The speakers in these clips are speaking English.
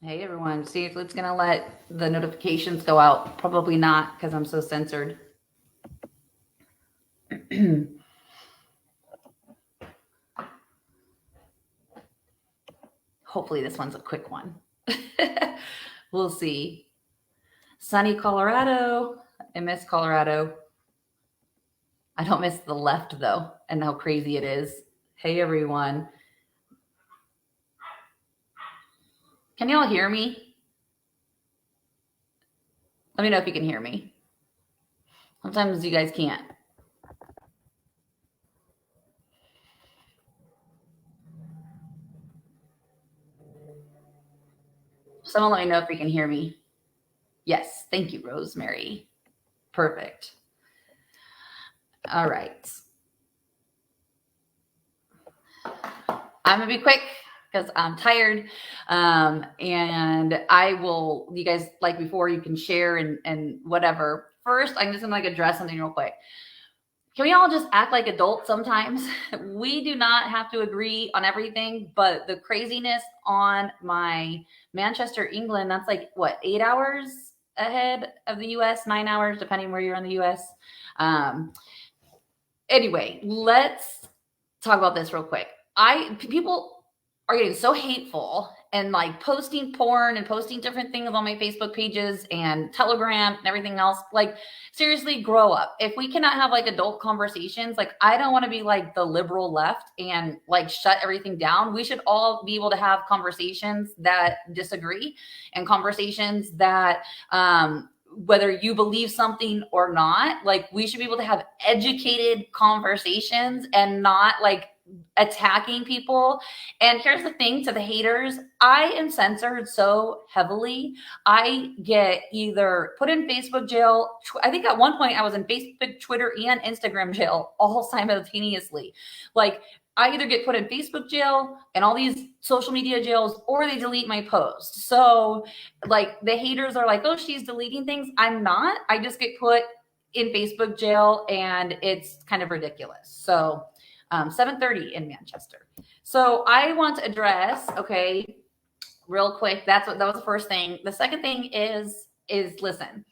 Hey everyone, see if it's gonna let the notifications go out. Probably not because I'm so censored. Hopefully this one's a quick one. We'll see. Sunny Colorado. I miss Colorado. I don't miss the left though, and how crazy it is. Hey everyone. Can y'all hear me? Let me know if you can hear me. Sometimes you guys can't. Someone let me know if you can hear me. Yes, thank you, Rosemary. Perfect. All right. I'm gonna be quick because I'm tired. And I will, you guys, like before, you can share and whatever. First, I'm just gonna like address something real quick. Can we all just act like adults sometimes? We do not have to agree on everything, but the craziness on my Manchester, England, that's like what, 8 hours ahead of the US, 9 hours, depending where you're in the US. Anyway, let's talk about this real quick. People are getting so hateful and like posting porn and posting different things on my Facebook pages and Telegram and everything else. Like, seriously, grow up. If we cannot have like adult conversations, like I don't want to be like the liberal left and like shut everything down. We should all be able to have conversations that disagree and conversations that whether you believe something or not, like we should be able to have educated conversations and not like attacking people. And here's the thing, to the haters, I am censored so heavily. I get either put in Facebook jail. I think at one point I was in Facebook, Twitter, and Instagram jail all simultaneously. Like, I either get put in Facebook jail and all these social media jails, or they delete my post. So like the haters are like, oh, she's deleting things. I'm not. I just get put in Facebook jail and it's kind of ridiculous. So 7:30 in Manchester. So I want to address, okay, real quick. That was the first thing. The second thing is listen,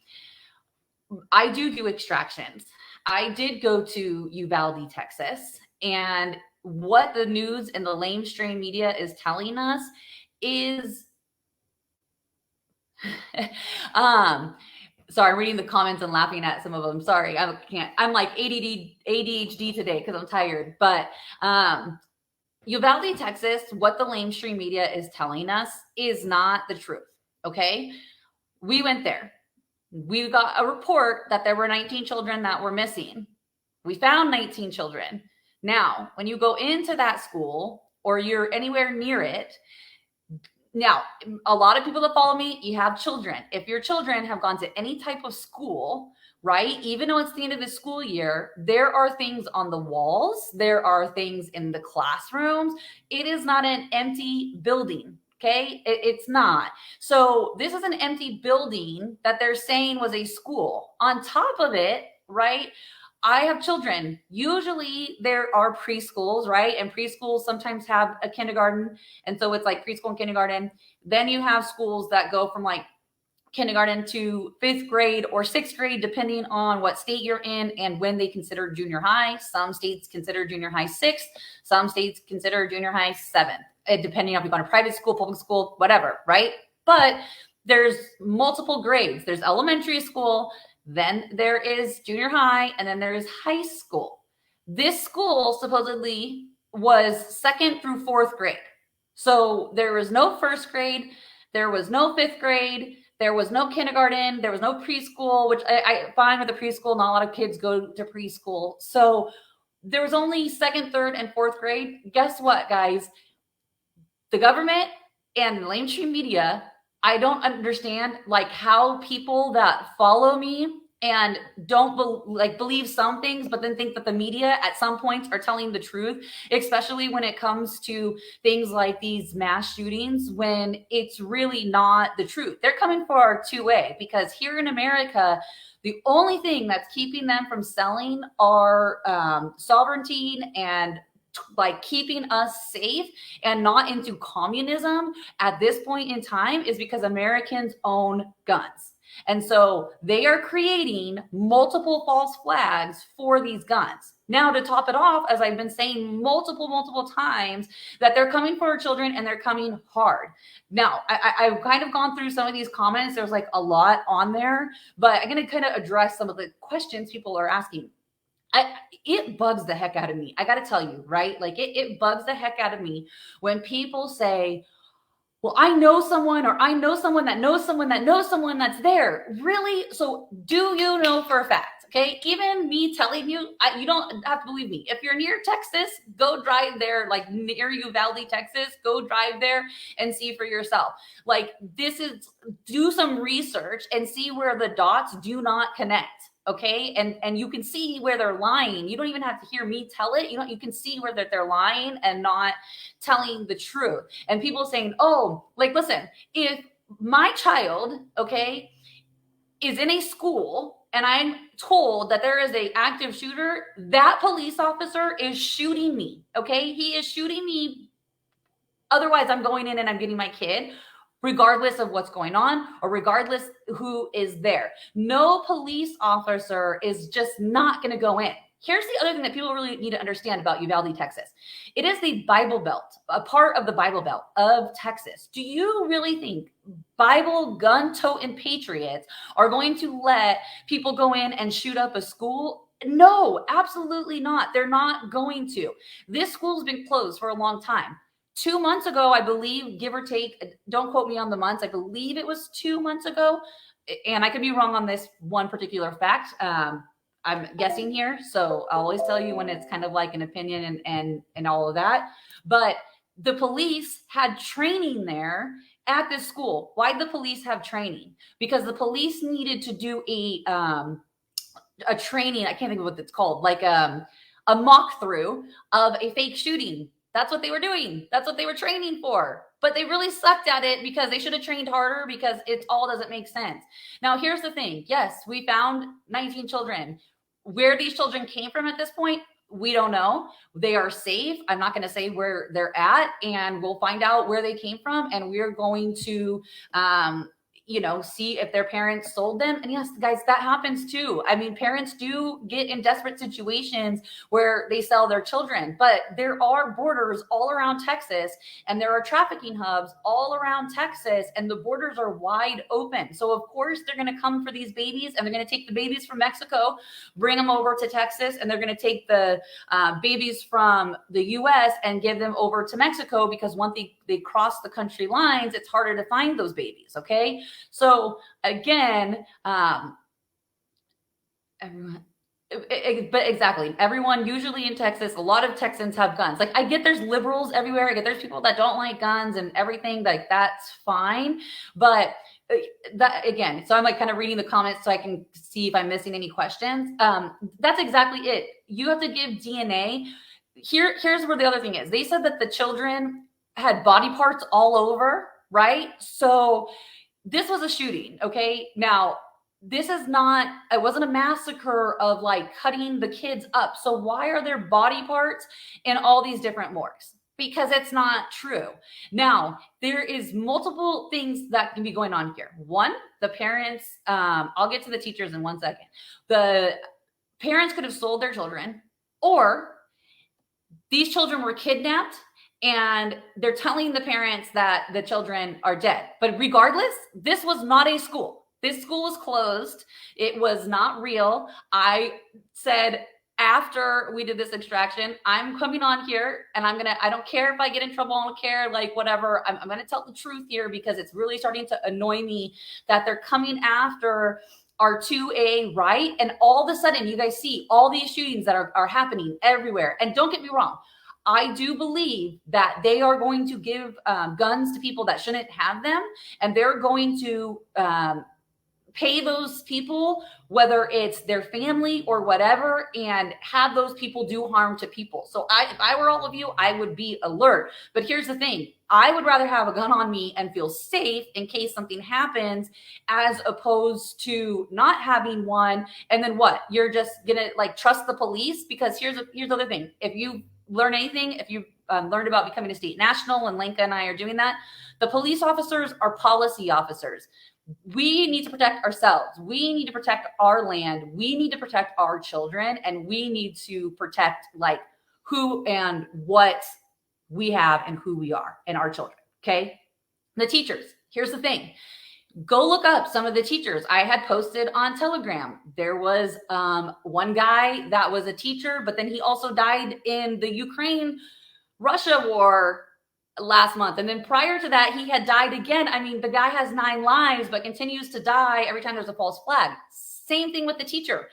I do extractions. I did go to Uvalde, Texas, and what the news and the lamestream media is telling us is sorry, I'm reading the comments and laughing at some of them. Sorry, I can't. I'm like ADHD today because I'm tired. But Uvalde, Texas, what the lamestream media is telling us is not the truth. Okay, we went there. We got a report that there were 19 children that were missing. We found 19 children. Now, when you go into that school or you're anywhere near it, now, a lot of people that follow me, you have children. If your children have gone to any type of school, right, even though it's the end of the school year, there are things on the walls. There are things in the classrooms. It is not an empty building. Okay, it's not. So this is an empty building that they're saying was a school. On top of it, right, I have children. Usually there are preschools, right? And preschools sometimes have a kindergarten. And so it's like preschool and kindergarten. Then you have schools that go from like kindergarten to 5th grade or 6th grade, depending on what state you're in and when they consider junior high. Some states consider junior high 6th. Some states consider junior high 7th, depending on if you've gone to private school, public school, whatever, right? But there's multiple grades. There's elementary school, then there is junior high, and then there is high school. This school supposedly was 2nd through 4th grade. So there was no 1st grade, there was no 5th grade, there was no kindergarten, there was no preschool, which I find with the preschool, not a lot of kids go to preschool. So there was only 2nd, 3rd, and 4th grade. Guess what, guys? The government and the mainstream media, I don't understand like how people that follow me and don't believe some things, but then think that the media at some points are telling the truth, especially when it comes to things like these mass shootings, when it's really not the truth. They're coming for our 2A because here in America, the only thing that's keeping them from selling our sovereignty and like keeping us safe and not into communism at this point in time is because Americans own guns. And so they are creating multiple false flags for these guns. Now, to top it off, as I've been saying multiple times, that they're coming for our children and they're coming hard. Now, I've kind of gone through some of these comments. There's like a lot on there, but I'm going to kind of address some of the questions people are asking. It bugs the heck out of me. I got to tell you, right? Like it bugs the heck out of me when people say, well, I know someone, or I know someone that knows someone that knows someone that's there. Really? So do you know for a fact? Okay. Even me telling you, you don't have to believe me. If you're near Texas, go drive there, like near Uvalde, Texas, go drive there and see for yourself. Like do some research and see where the dots do not connect. Okay. And you can see where they're lying. You don't even have to hear me tell it. You can see where they're lying and not telling the truth. And people saying, oh, like, listen, if my child, okay, is in a school and I'm told that there is an active shooter, that police officer is shooting me. Okay. He is shooting me. Otherwise, I'm going in and I'm getting my kid, regardless of what's going on or regardless who is there. No police officer is just not going to go in. Here's the other thing that people really need to understand about Uvalde, Texas. It is the Bible Belt, a part of the Bible Belt of Texas. Do you really think Bible gun-toting patriots are going to let people go in and shoot up a school? No, absolutely not. They're not going to. This school's been closed for a long time. 2 months ago, I believe, give or take, don't quote me on the months, I believe it was 2 months ago, and I could be wrong on this one particular fact. I'm guessing here, so I'll always tell you when it's kind of like an opinion and all of that. But the police had training there at this school. Why'd the police have training? Because the police needed to do a training, I can't think of what it's called, like a mock through of a fake shooting. That's what they were doing. That's what they were training for. But they really sucked at it because they should have trained harder because it all doesn't make sense. Now, here's the thing. Yes, we found 19 children. Where these children came from at this point, we don't know. They are safe. I'm not going to say where they're at, and we'll find out where they came from. And we're going to, see if their parents sold them. And yes, guys, that happens too. I mean, parents do get in desperate situations where they sell their children, but there are borders all around Texas and there are trafficking hubs all around Texas, and the borders are wide open. So of course they're going to come for these babies, and they're going to take the babies from Mexico, bring them over to Texas, and they're going to take the babies from the US and give them over to Mexico, because once they cross the country lines, it's harder to find those babies. Okay. So again, everyone usually in Texas, a lot of Texans have guns. Like, I get there's liberals everywhere. I get there's people that don't like guns and everything. Like, that's fine. But that again, so I'm like kind of reading the comments so I can see if I'm missing any questions. That's exactly it. You have to give DNA. Here's where the other thing is. They said that the children had body parts all over, right? So this was a shooting. Okay. Now, this is not, it wasn't a massacre of like cutting the kids up. So why are there body parts in all these different morgues? Because it's not true. Now, there is multiple things that can be going on here. One, the parents, I'll get to the teachers in 1 second. The parents could have sold their children, or these children were kidnapped and they're telling the parents that the children are dead. But regardless, this was not a school. This school was closed. It was not real. I said, after we did this extraction, I'm coming on here and I don't care if I get in trouble. I don't care, like, whatever. I'm going to tell the truth here, because it's really starting to annoy me that they're coming after our 2A, right? And all of a sudden you guys see all these shootings that are happening everywhere. And don't get me wrong, I do believe that they are going to give guns to people that shouldn't have them. And they're going to pay those people, whether it's their family or whatever, and have those people do harm to people. So if I were all of you, I would be alert. But here's the thing. I would rather have a gun on me and feel safe in case something happens, as opposed to not having one. And then what? You're just going to like trust the police? Because here's the other thing. If you learn anything, if you learned about becoming a state national, and Lenka and I are doing that, the police officers are policy officers. We need to protect ourselves. We need to protect our land. We need to protect our children, and we need to protect like who and what we have and who we are and our children. Okay. The teachers, here's the thing. Go look up some of the teachers. I had posted on Telegram. There was one guy that was a teacher, but then he also died in the Ukraine-Russia war last month. And then prior to that, he had died again. I mean, the guy has 9 lives, but continues to die every time there's a false flag. Same thing with the teacher.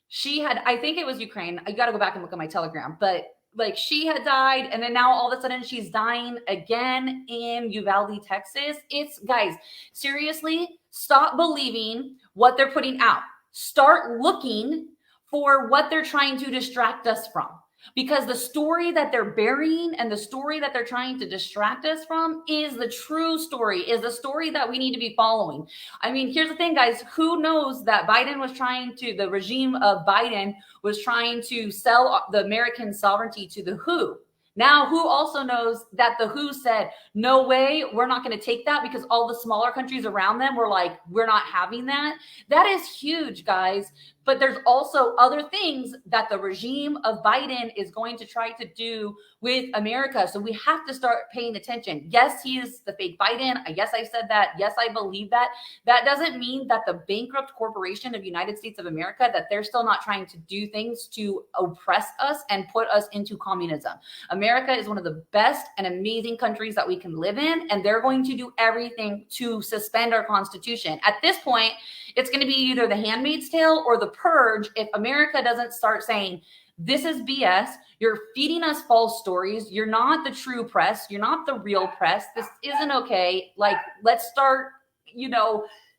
She had, I think it was Ukraine. I got to go back and look at my Telegram, but like she had died, and then now all of a sudden she's dying again in Uvalde, Texas. It's, guys, seriously, stop believing what they're putting out. Start looking for what they're trying to distract us from. Because the story that they're burying and the story that they're trying to distract us from is the true story, is the story that we need to be following. I mean, here's the thing, guys. Who knows that the regime of Biden was trying to sell the American sovereignty to the WHO? Now, who also knows that the WHO said, no way, we're not going to take that, because all the smaller countries around them were like, we're not having that. That is huge, guys. But there's also other things that the regime of Biden is going to try to do with America. So we have to start paying attention. Yes, he is the fake Biden. Yes, I said that. Yes, I believe that. That doesn't mean that the bankrupt corporation of United States of America, that they're still not trying to do things to oppress us and put us into communism. America is one of the best and amazing countries that we can live in, and they're going to do everything to suspend our Constitution. At this point, it's going to be either The Handmaid's Tale or The Purge if America doesn't start saying, this is BS. You're feeding us false stories. You're not the true press. You're not the real press. This isn't okay. Like, let's start,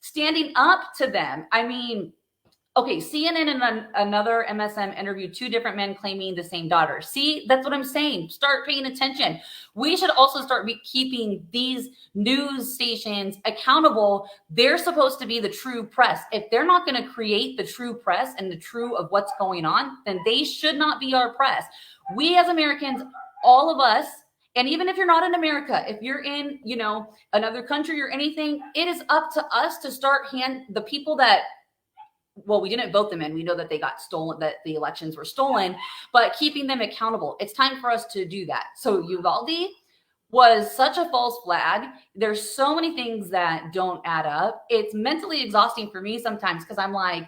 standing up to them. I mean, okay, CNN and another MSM interviewed 2 different men claiming the same daughter. See, that's what I'm saying. Start paying attention. We should also start keeping these news stations accountable. They're supposed to be the true press. If they're not going to create the true press and the true of what's going on, then they should not be our press. We as Americans, all of us, and even if you're not in America, if you're in, another country or anything, it is up to us to start the people that, well, we didn't vote them in. We know that they got stolen, that the elections were stolen, but keeping them accountable. It's time for us to do that. So Uvalde was such a false flag. There's so many things that don't add up. It's mentally exhausting for me sometimes, because I'm like,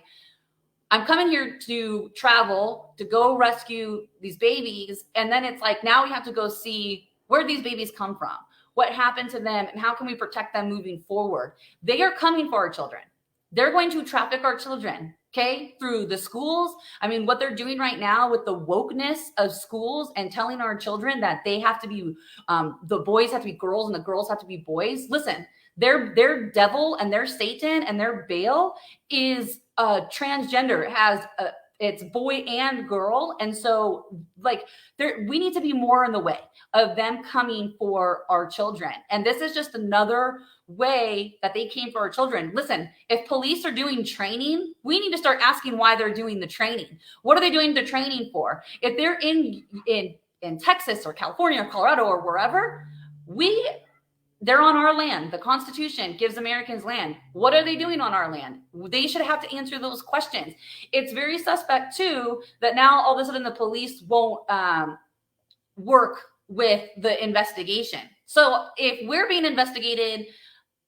I'm coming here to travel, to go rescue these babies. And then it's like, now we have to go see where these babies come from, what happened to them, and how can we protect them moving forward. They are coming for our children. They're going to traffic our children, okay, through the schools. I mean, what they're doing right now with the wokeness of schools and telling our children that they have to be, the boys have to be girls and the girls have to be boys. Listen, their devil and their Satan and their Baal is transgender. It has it's boy and girl. And so like we need to be more in the way of them coming for our children. And this is just another way that they came for our children. Listen, if police are doing training, we need to start asking why they're doing the training. What are they doing the training for? If they're in Texas or California or Colorado or wherever, they're on our land. The Constitution gives Americans land. What are they doing on our land? They should have to answer those questions. It's very suspect, too, that now all of a sudden the police won't work with the investigation. So if we're being investigated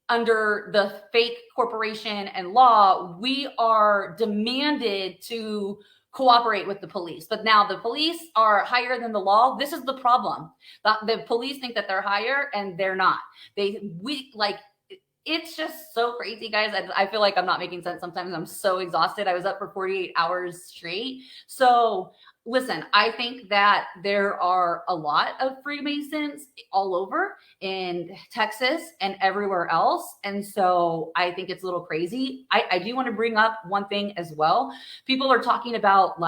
under the fake corporation and law, we are demanded to cooperate with the police. But now the police are higher than the law. This is the problem. The police think that they're higher and they're not. It's just so crazy, guys. I feel like I'm not making sense sometimes. I'm so exhausted. I was up for 48 hours straight. So listen, I think that there are a lot of Freemasons all over in Texas and everywhere else. And so I think it's a little crazy. I do want to bring up one thing as well. People are talking about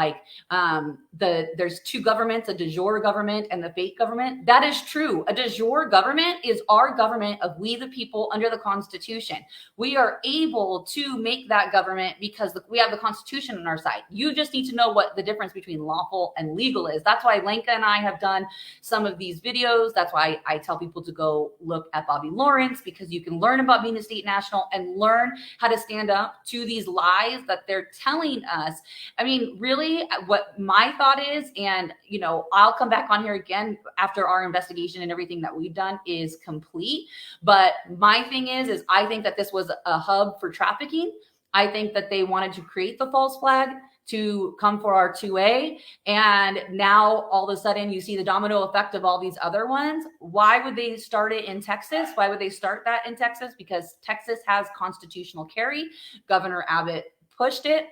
there's 2 governments, a de jure government and the fake government. That is true. A de jure government is our government of we the people under the Constitution. We are able to make that government because we have the Constitution on our side. You just need to know what the difference between lawful lawful and legal is. That's why Lenka and I have done some of these videos. That's why I tell people to go look at Bobby Lawrence, because you can learn about being a state national and learn how to stand up to these lies that they're telling us. I mean, really, what my thought is, and I'll come back on here again after our investigation and everything that we've done is complete. But my thing is I think that this was a hub for trafficking. I think that they wanted to create the false flag to come for our 2A. And now all of a sudden you see the domino effect of all these other ones. Why would they start it in Texas? Why would they start that in Texas? Because Texas has constitutional carry. Governor Abbott pushed it.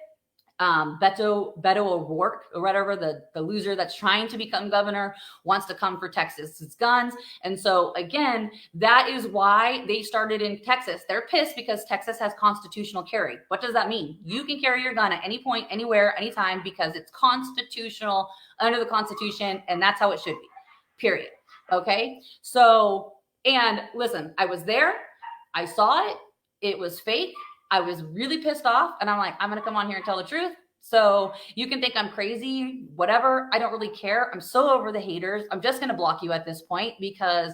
Beto O'Rourke, or whatever, the loser that's trying to become governor, wants to come for Texas's guns. And so again, that is why they started in Texas. They're pissed because Texas has constitutional carry. What does that mean? You can carry your gun at any point, anywhere, anytime, because it's constitutional under the Constitution, and that's how it should be, period. Okay? So, and listen, I was there. I saw it. It was fake. I was really pissed off, and I'm like, I'm going to come on here and tell the truth. So you can think I'm crazy, whatever. I don't really care. I'm so over the haters. I'm just going to block you at this point, because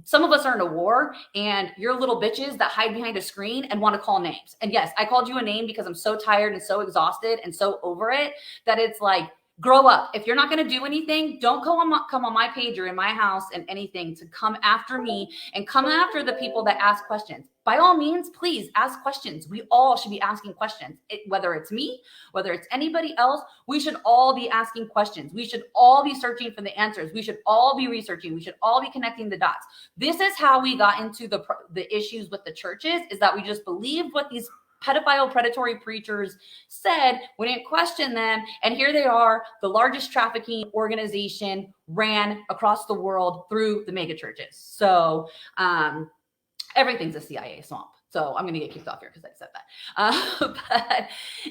some of us are in a war, and you're little bitches that hide behind a screen and want to call names. And yes, I called you a name because I'm so tired and so exhausted and so over it that it's like, grow up. If you're not going to do anything, don't come on my page or in my house and anything to come after me and come after the people that ask questions. By all means, please ask questions. We all should be asking questions. Whether it's me, whether it's anybody else, we should all be asking questions. We should all be searching for the answers. We should all be researching. We should all be connecting the dots. This is how we got into the issues with the churches, is that we just believed what these pedophile predatory preachers said. We didn't question them. And here they are, the largest trafficking organization ran across the world through the mega churches. So everything's a CIA swamp. So I'm going to get kicked off here because I said that. But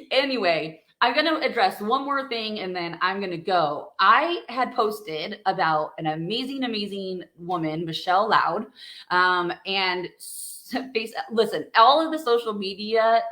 anyway, I'm going to address one more thing and then I'm going to go. I had posted about an amazing, amazing woman, Michelle Loud, and listen, all of the social media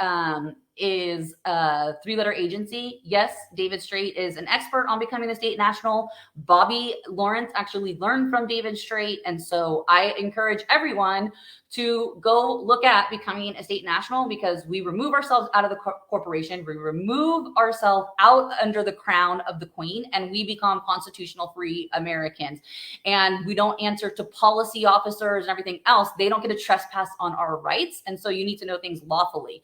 is a 3-letter agency. Yes, David Straight is an expert on becoming a state national. Bobby Lawrence actually learned from David Straight. And so I encourage everyone to go look at becoming a state national, because we remove ourselves out of the corporation. We remove ourselves out under the crown of the queen, and we become constitutional free Americans. And we don't answer to policy officers and everything else. They don't get to trespass on our rights. And so you need to know things lawfully.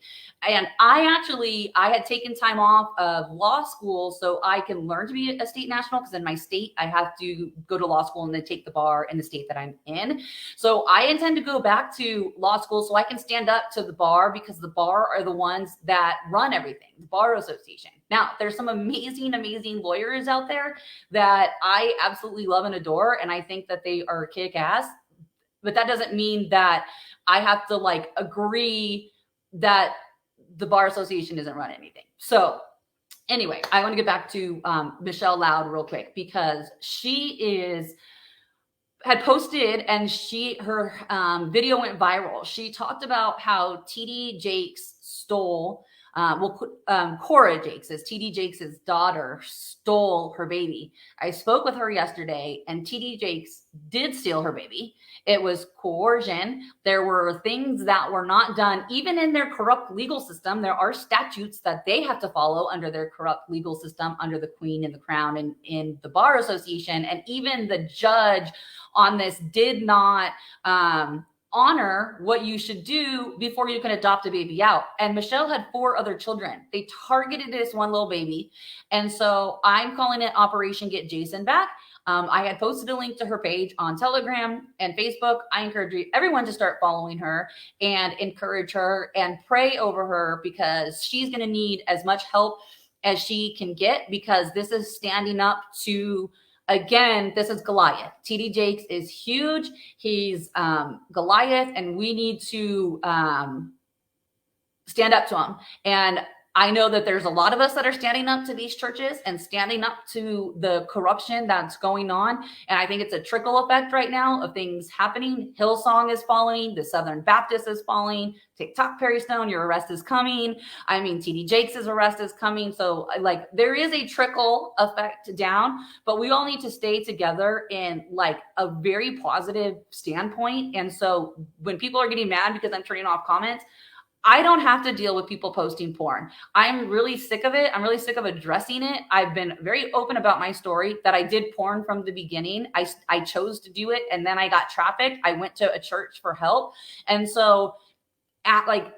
And I had taken time off of law school so I can learn to be a state national, because in my state, I have to go to law school and then take the bar in the state that I'm in. So I intend to go back to law school so I can stand up to the bar, because the bar are the ones that run everything, the Bar Association. Now, there's some amazing, amazing lawyers out there that I absolutely love and adore, and I think that they are kick-ass. But that doesn't mean that I have to agree that the Bar Association doesn't run anything. So anyway, I want to get back to Michelle Loud real quick, because she had posted, and her video went viral. She talked about how TD Jakes stole, Cora Jakes, TD Jakes' daughter, stole her baby. I spoke with her yesterday, and TD Jakes did steal her baby. It was coercion. There were things that were not done, even in their corrupt legal system. There are statutes that they have to follow under their corrupt legal system, under the Queen and the Crown and in the Bar Association. And even the judge on this did not honor what you should do before you can adopt a baby out. And Michelle had 4 other children. They targeted this one little baby. And so I'm calling it Operation Get Jason Back. I had posted a link to her page on Telegram and Facebook. I encourage everyone to start following her and encourage her and pray over her, because she's going to need as much help as she can get, because this is standing up to, again, this is Goliath. TD Jakes is huge. He's Goliath, and we need to stand up to him. And I know that there's a lot of us that are standing up to these churches and standing up to the corruption that's going on. And I think it's a trickle effect right now of things happening. Hillsong is falling. The Southern Baptist is falling. TikTok Perry Stone, your arrest is coming. I mean, TD Jakes' arrest is coming. So like there is a trickle effect down, but we all need to stay together in like a very positive standpoint. And so when people are getting mad because I'm turning off comments, I don't have to deal with people posting porn. I'm really sick of it. I'm really sick of addressing it. I've been very open about my story that I did porn from the beginning. I chose to do it, and then I got trafficked. I went to a church for help. And so at like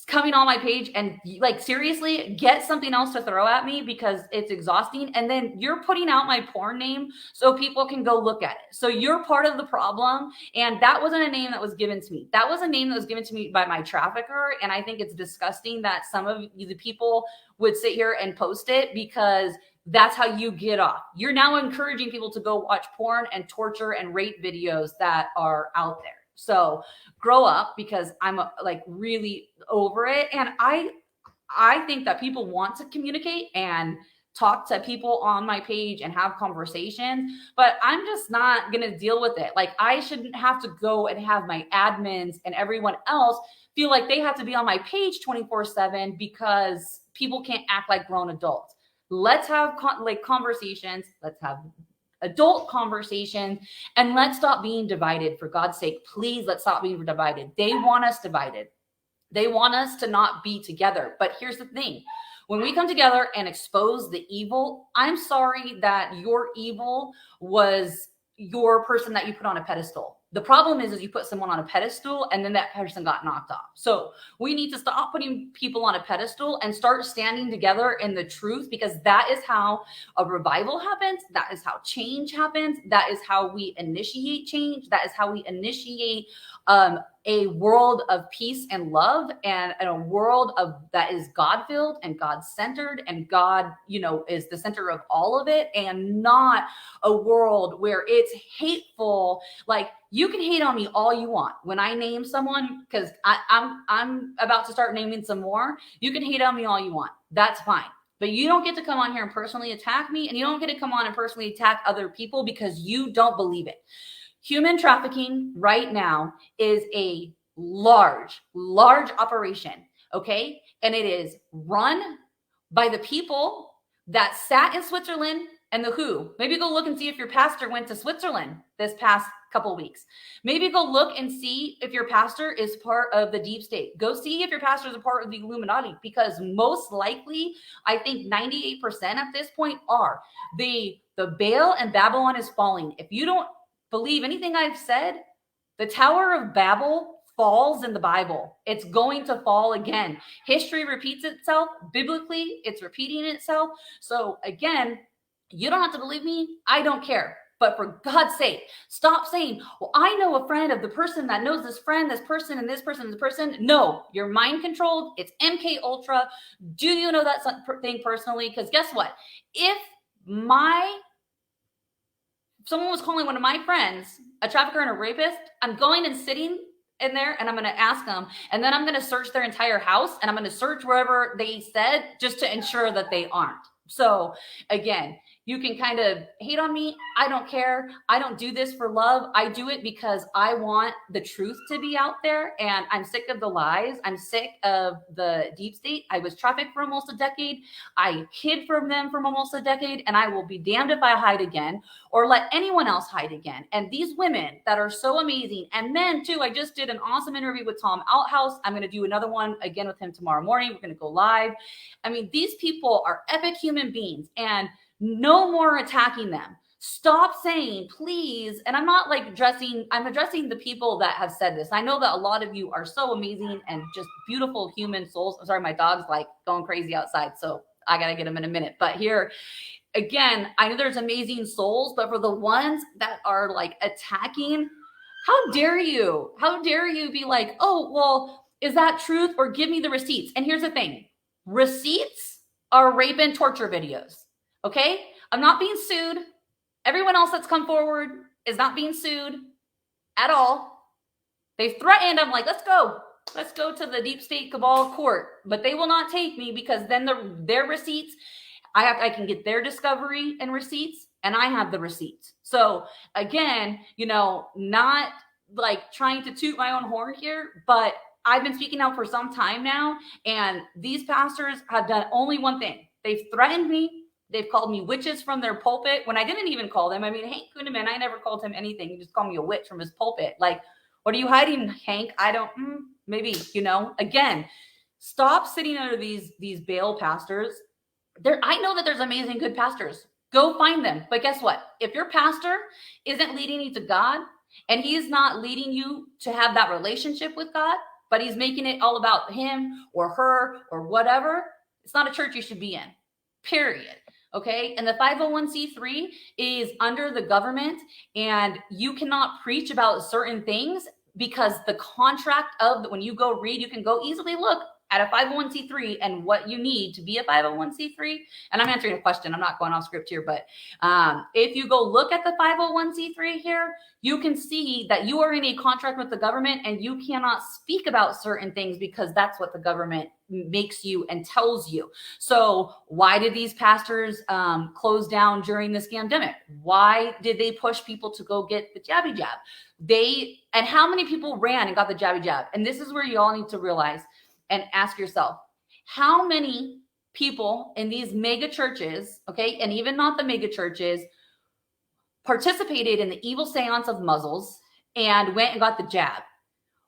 coming on my page and like seriously get something else to throw at me because it's exhausting, and then you're putting out my porn name so people can go look at it. So you're part of the problem, and that wasn't a name that was given to me. That was a name that was given to me by my trafficker, and I think it's disgusting that some of the people would sit here and post it because that's how you get off. You're now encouraging people to go watch porn and torture and rape videos that are out there. So grow up, because I'm like really over it. And I think that people want to communicate and talk to people on my page and have conversations, but I'm just not going to deal with it. Like I shouldn't have to go and have my admins and everyone else feel like they have to be on my page 24/7 because people can't act like grown adults. Let's have conversations. Let's have adult conversation, and let's stop being divided. For God's sake, please, let's stop being divided. They want us divided. They want us to not be together. But here's the thing. When we come together and expose the evil, I'm sorry that your evil was your person that you put on a pedestal. The problem is you put someone on a pedestal and then that person got knocked off. So we need to stop putting people on a pedestal and start standing together in the truth, because that is how a revival happens. That is how change happens. That is how we initiate change. That is how we initiate a world of peace and love, and a world of that is God-filled and God-centered, and God, is the center of all of it, and not a world where it's hateful. Like you can hate on me all you want when I name someone, because I'm about to start naming some more. You can hate on me all you want. That's fine. But you don't get to come on here and personally attack me, and you don't get to come on and personally attack other people because you don't believe it. Human trafficking right now is a large operation, okay? And it is run by the people that sat in Switzerland and the WHO. Maybe go look and see if your pastor went to Switzerland this past couple of weeks. Maybe go look and see if your pastor is part of the deep state. Go see if your pastor is a part of the Illuminati, because most likely, I think 98% at this point are. The Baal and Babylon is falling. If you don't believe anything I've said, the Tower of Babel falls in the Bible. It's going to fall again. History repeats itself. Biblically, it's repeating itself. So again, you don't have to believe me. I don't care. But for God's sake, stop saying, well, I know a friend of the person that knows this friend, this person, and this person, and this person. No, you're mind controlled. It's MK Ultra. Do you know that thing personally? Because guess what? If someone was calling one of my friends a trafficker and a rapist, I'm going and sitting in there and I'm going to ask them, and then I'm going to search their entire house, and I'm going to search wherever they said, just to ensure that they aren't. So again, you can kind of hate on me. I don't care. I don't do this for love. I do it because I want the truth to be out there, and I'm sick of the lies. I'm sick of the deep state. I was trafficked for almost a decade. I hid from them for almost a decade, and I will be damned if I hide again or let anyone else hide again. And these women that are so amazing, and men too. I just did an awesome interview with Tom Outhouse. I'm going to do another one again with him tomorrow morning. We're going to go live. I mean, these people are epic human beings, and no more attacking them. Stop saying, please. And I'm not like I'm addressing the people that have said this. I know that a lot of you are so amazing and just beautiful human souls. I'm sorry, my dog's like going crazy outside, so I got to get him in a minute. But here, again, I know there's amazing souls, but for the ones that are like attacking, how dare you? How dare you be like, oh, well, is that truth? Or give me the receipts. And here's the thing. Receipts are rape and torture videos. Okay, I'm not being sued. Everyone else that's come forward is not being sued at all. They threatened. I'm like, let's go. let's go to the deep state cabal court, but they will not take me because then their receipts, I can get their discovery and receipts, and I have the receipts. So again, not like trying to toot my own horn here, but I've been speaking out for some time now, and these pastors have done only one thing. They've threatened me. They've called me witches from their pulpit when I didn't even call them. I mean, Hank Kunneman, I never called him anything. He just called me a witch from his pulpit. Like, what are you hiding, Hank? I don't, maybe, again, stop sitting under these Baal pastors. I know that there's amazing, good pastors. Go find them. But guess what? If your pastor isn't leading you to God and he's not leading you to have that relationship with God, but he's making it all about him or her or whatever, it's not a church you should be in, period. Okay. And the 501c3 is under the government, and you cannot preach about certain things because the contract when you go read, you can go easily look at a 501c3 and what you need to be a 501c3. And I'm answering a question. I'm not going off script here, but if you go look at the 501c3 here, you can see that you are in a contract with the government and you cannot speak about certain things because that's what the government makes you and tells you. So why did these pastors close down during this pandemic? Why did they push people to go get the jabby jab? And how many people ran and got the jabby jab? And this is where you all need to realize and ask yourself, how many people in these mega churches, okay, and even not the mega churches, participated in the evil seance of muzzles and went and got the jab?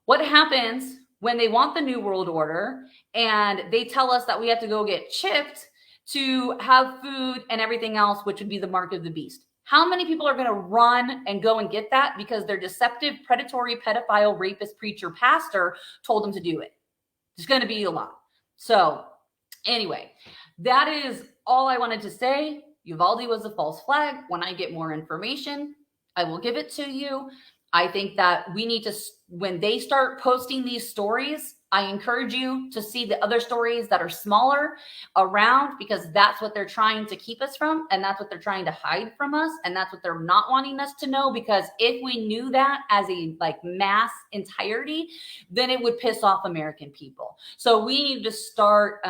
What happens when they want the New World Order and they tell us that we have to go get chipped to have food and everything else, which would be the mark of the beast? How many people are going to run and go and get that because their deceptive, predatory, pedophile, rapist, preacher, pastor told them to do it? It's going to be a lot. So anyway, that is all I wanted to say. Uvalde was a false flag. When I get more information, I will give it to you. I think that we need to, when they start posting these stories, I encourage you to see the other stories that are smaller around, because that's what they're trying to keep us from, and that's what they're trying to hide from us, and that's what they're not wanting us to know, because if we knew that as a mass entirety, then it would piss off American people. So we need to start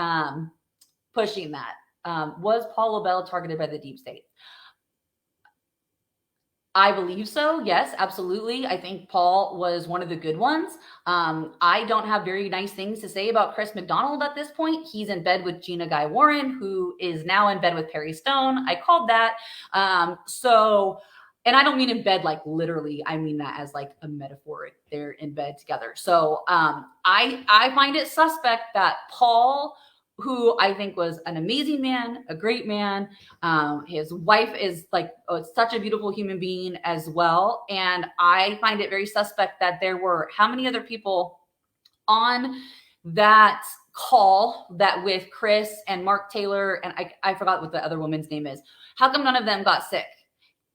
pushing that. Was Paul LaBelle targeted by the deep state? I believe so. Yes, absolutely. I think Paul was one of the good ones. I don't have very nice things to say about Chris McDonald at this point. He's in bed with Gina Guy Warren, who is now in bed with Perry Stone. I called that. And I don't mean in bed like literally. I mean that as like a metaphor. They're in bed together. So I find it suspect that Paul, who I think was an amazing man, a great man. His wife is such a beautiful human being as well. And I find it very suspect that there were how many other people on that call that with Chris and Mark Taylor, and I forgot what the other woman's name is. How come none of them got sick?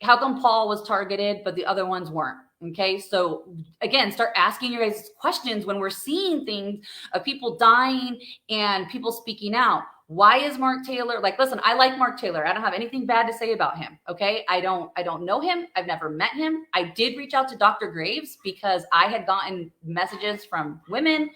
How come Paul was targeted, but the other ones weren't? Okay, so again, start asking your guys questions when we're seeing things of people dying and people speaking out. Why is Mark Taylor listen, I like Mark Taylor. I don't have anything bad to say about him. Okay, I don't know him. I've never met him. I did reach out to Dr. Graves because I had gotten messages from women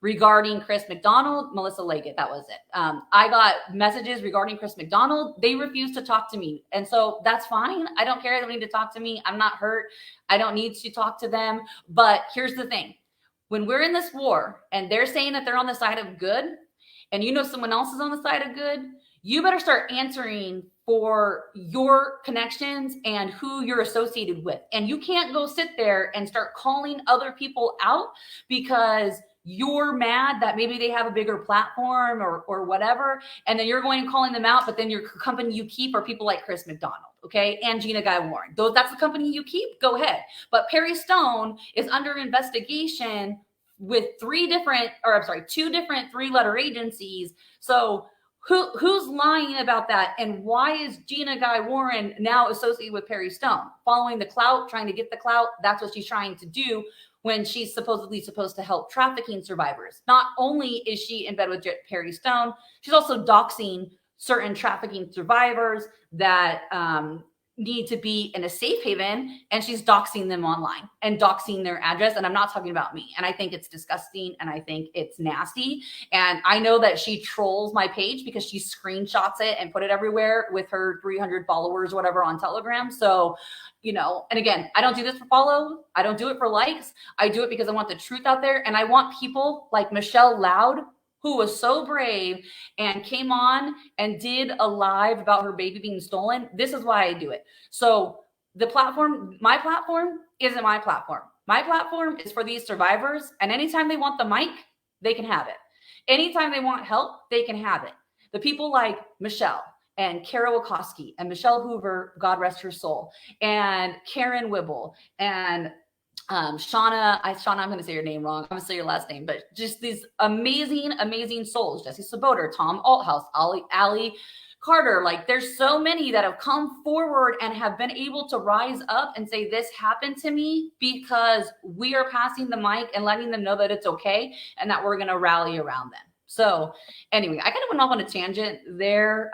regarding Chris McDonald, Melissa Leggett, that was it. I got messages regarding Chris McDonald. They refused to talk to me. And so that's fine. I don't care. They don't need to talk to me. I'm not hurt. I don't need to talk to them. But here's the thing. When we're in this war and they're saying that they're on the side of good, and someone else is on the side of good, you better start answering for your connections and who you're associated with. And you can't go sit there and start calling other people out because you're mad that maybe they have a bigger platform or whatever, and then you're going and calling them out, but then your company you keep are people like Chris McDonald, okay, and Gina Guy Warren. That's the company you keep, go ahead. But Perry Stone is under investigation with two different three-letter agencies. So who's lying about that, and why is Gina Guy Warren now associated with Perry Stone? Following the clout, trying to get the clout, that's what she's trying to do when she's supposedly supposed to help trafficking survivors. Not only is she in bed with Perry Stone, she's also doxing certain trafficking survivors that need to be in a safe haven, and she's doxing them online and doxing their address. And I'm not talking about me. And I think it's disgusting, and I think it's nasty. And I know that she trolls my page because she screenshots it and put it everywhere with her 300 followers or whatever on Telegram. So, you know, and again, I don't do this for follow. I don't do it for likes. I do it because I want the truth out there. And I want people like Michelle Loud, who was so brave and came on and did a live about her baby being stolen. This is why I do it. So the platform, my platform isn't my platform. My platform is for these survivors. And anytime they want the mic, they can have it. Anytime they want help, they can have it. The people like Michelle and Kara Wachowski and Michelle Hoover, God rest her soul, and Karen Wibble and Shauna, I'm going to say your name wrong. I'm going to say your last name, but just these amazing, amazing souls. Jesse Saboter, Tom Althouse, Ali Carter. Like, there's so many that have come forward and have been able to rise up and say, this happened to me, because we are passing the mic and letting them know that it's okay and that we're going to rally around them. So anyway, I kind of went off on a tangent there.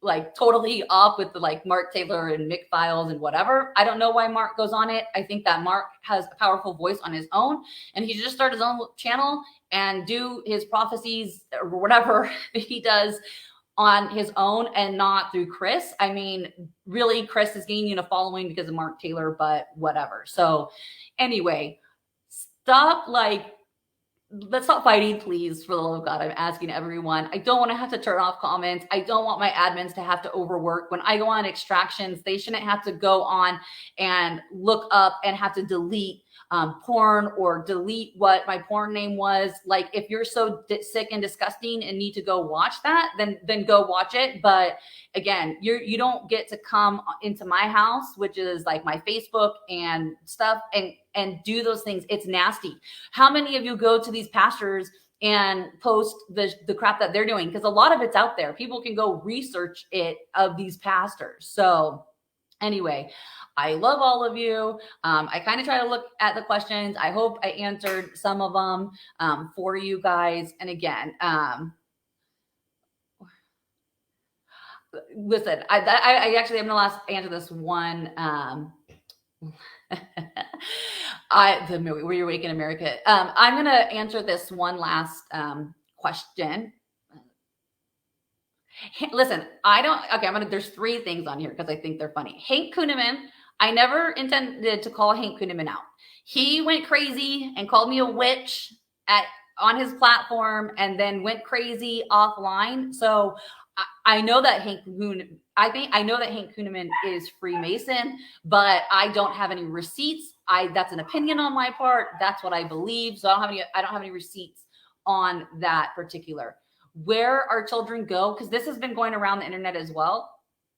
Like totally off with the like Mark Taylor and Mick Files and whatever. I don't know why Mark goes on it. I think that Mark has a powerful voice on his own, and he should just start his own channel and do his prophecies or whatever he does on his own and not through Chris. I mean, really, Chris is gaining a following because of Mark Taylor, but whatever. So anyway, let's stop fighting, please, for the love of God. I'm asking everyone. I don't want to have to turn off comments. I don't want my admins to have to overwork. When I go on extractions, they shouldn't have to go on and look up and have to delete porn or delete what my porn name was. Like, if you're so sick and disgusting and need to go watch that, then go watch it. But again, you don't get to come into my house, which is like my Facebook and stuff, and do those things. It's nasty. How many of you go to these pastors and post the crap that they're doing? Because a lot of it's out there. People can go research it of these pastors. So anyway, I love all of you. I kind of try to look at the questions. I hope I answered some of them for you guys. And again, listen, I actually am going to answer this one. Were you awake in America? I'm going to answer this one last question. Listen, there's 3 things on here because I think they're funny. Hank Kunneman, I never intended to call Hank Kunneman out. He went crazy and called me a witch on his platform and then went crazy offline. So I know that Hank Kunneman is Freemason, but I don't have any receipts. That's an opinion on my part. That's what I believe. So I don't have any receipts on that particular. Where our children go, because this has been going around the internet as well.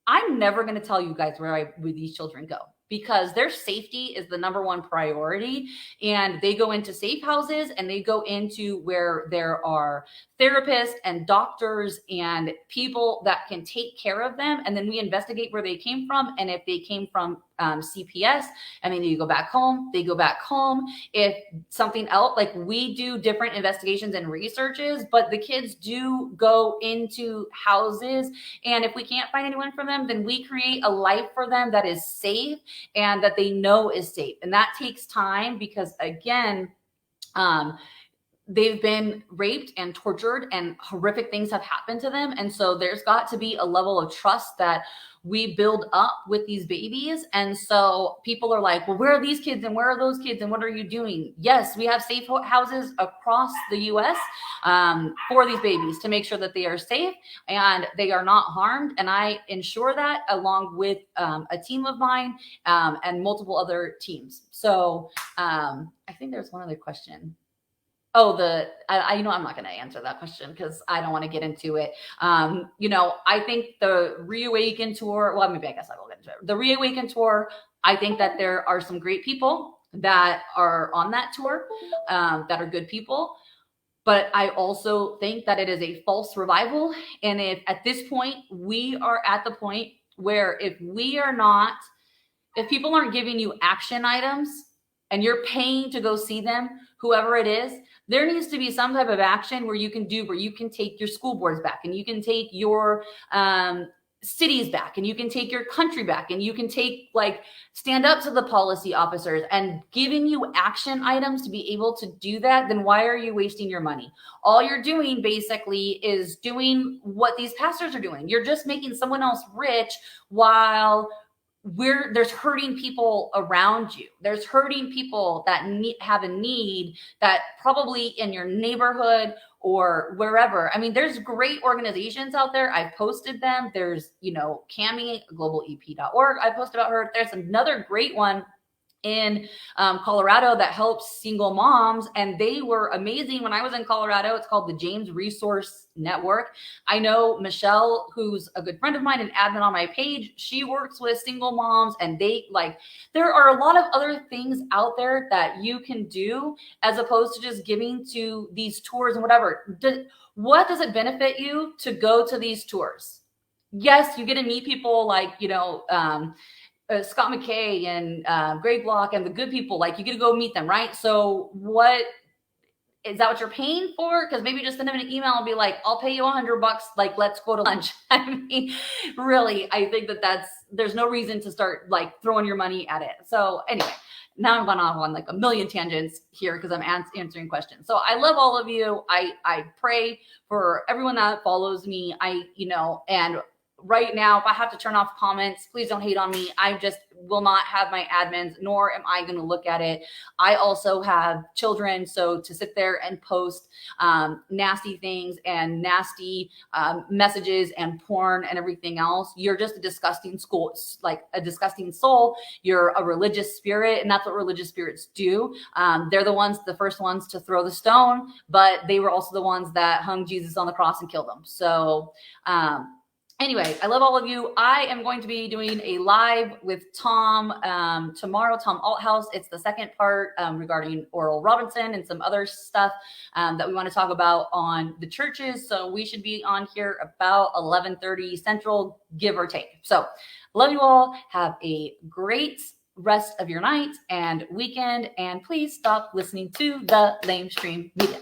I'm never going to tell you guys where these children go, because their safety is the number one priority. And they go into safe houses, and they go into where there are therapists and doctors and people that can take care of them. And then we investigate where they came from. And if they came from CPS and they need to go back home, they go back home. If something else, like, we do different investigations and researches, but the kids do go into houses. And if we can't find anyone for them, then we create a life for them that is safe and that they know is safe. And that takes time because, again, they've been raped and tortured and horrific things have happened to them. And so there's got to be a level of trust that we build up with these babies. And so people are like, well, where are these kids and where are those kids and what are you doing? Yes, we have safe houses across the US for these babies to make sure that they are safe and they are not harmed. And I ensure that along with a team of mine and multiple other teams. So I think there's one other question. Oh, I'm not going to answer that question because I don't want to get into it. I think the Reawaken tour, well, maybe I guess I will get into it. The Reawaken tour, I think that there are some great people that are on that tour that are good people. But I also think that it is a false revival. And if at this point, we are at the point where if people aren't giving you action items and you're paying to go see them, whoever it is, there needs to be some type of action where you can take your school boards back and you can take your cities back, and you can take your country back, and you can take, like, stand up to the policy officers and giving you action items to be able to do that, then why are you wasting your money? All you're doing basically is doing what these pastors are doing. You're just making someone else rich while there's hurting people around you. There's hurting people that have a need, that probably in your neighborhood or wherever. I mean, there's great organizations out there. I've posted them. There's, Cami, globalep.org. I posted about her. There's another great one in Colorado that helps single moms, and they were amazing when I was in Colorado. It's called the James Resource Network. I know Michelle, who's a good friend of mine and admin on my page, she works with single moms, and there are a lot of other things out there that you can do as opposed to just giving to these tours and whatever. What does it benefit you to go to these tours? Yes, you get to meet people like, Scott McKay and Greg Block and the good people, like, you get to go meet them, right? So what is that what you're paying for? Because maybe just send them an email and be like, I'll pay you $100. Like, let's go to lunch. I mean, really, I think there's no reason to start like throwing your money at it. So anyway, now I'm going off on like a million tangents here because I'm answering questions. So I love all of you. I pray for everyone that follows me. And right now, if I have to turn off comments, please don't hate on me. I just will not have my admins, nor am I going to look at it. I also have children, so to sit there and post nasty things and nasty messages and porn and everything else, you're just a disgusting soul. You're a religious spirit, and that's what religious spirits do. They're the first ones to throw the stone, but they were also the ones that hung Jesus on the cross and killed him. So, anyway, I love all of you. I am going to be doing a live with Tom tomorrow, Tom Althouse. It's the second part regarding Oral Robinson and some other stuff that we want to talk about on the churches. So we should be on here about 11:30 Central, give or take. So love you all. Have a great rest of your night and weekend. And please stop listening to the lamestream media.